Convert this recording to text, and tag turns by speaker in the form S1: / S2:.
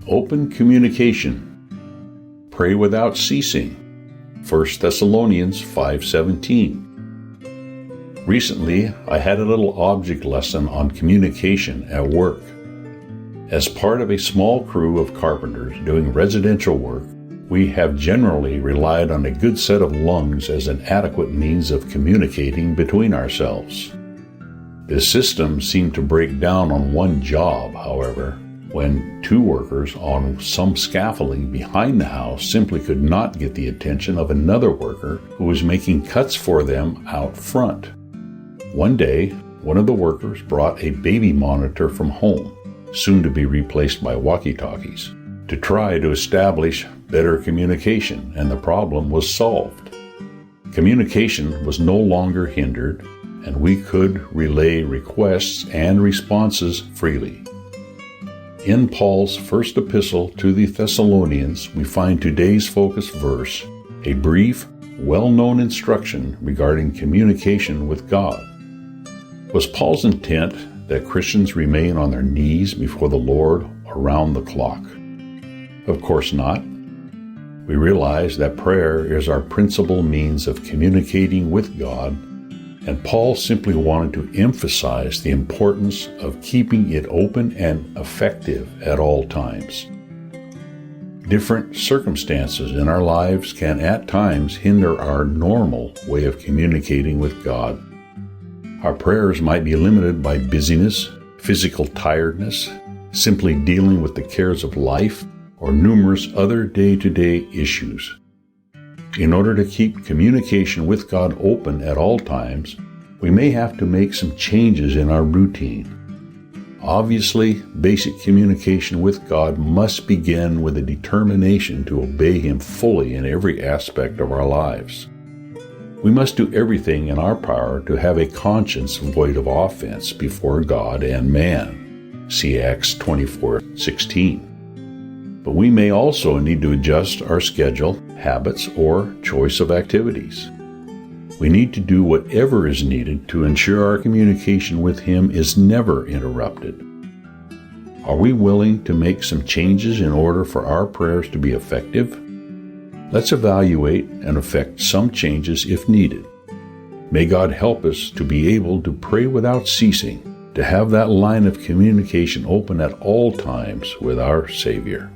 S1: Open communication. Pray without ceasing. 1 Thessalonians 5:17. Recently, I had a little object lesson on communication at work. As part of a small crew of carpenters doing residential work, we have generally relied on a good set of lungs as an adequate means of communicating between ourselves. This system seemed to break down on one job, however, when two workers on some scaffolding behind the house simply could not get the attention of another worker who was making cuts for them out front. One day, one of the workers brought a baby monitor from home, soon to be replaced by walkie-talkies, to try to establish better communication, and the problem was solved. Communication was no longer hindered, and we could relay requests and responses freely. In Paul's first epistle to the Thessalonians, we find today's focus verse, a brief, well-known instruction regarding communication with God. Was Paul's intent that Christians remain on their knees before the Lord around the clock? Of course not. We realize that prayer is our principal means of communicating with God, and Paul simply wanted to emphasize the importance of keeping it open and effective at all times. Different circumstances in our lives can at times hinder our normal way of communicating with God. Our prayers might be limited by busyness, physical tiredness, simply dealing with the cares of life, or numerous other day-to-day issues. In order to keep communication with God open at all times, we may have to make some changes in our routine. Obviously, basic communication with God must begin with a determination to obey Him fully in every aspect of our lives. We must do everything in our power to have a conscience void of offense before God and man. See Acts 24:16. But we may also need to adjust our schedule, habits, or choice of activities. We need to do whatever is needed to ensure our communication with Him is never interrupted. Are we willing to make some changes in order for our prayers to be effective? Let's evaluate and effect some changes if needed. May God help us to be able to pray without ceasing, to have that line of communication open at all times with our Savior.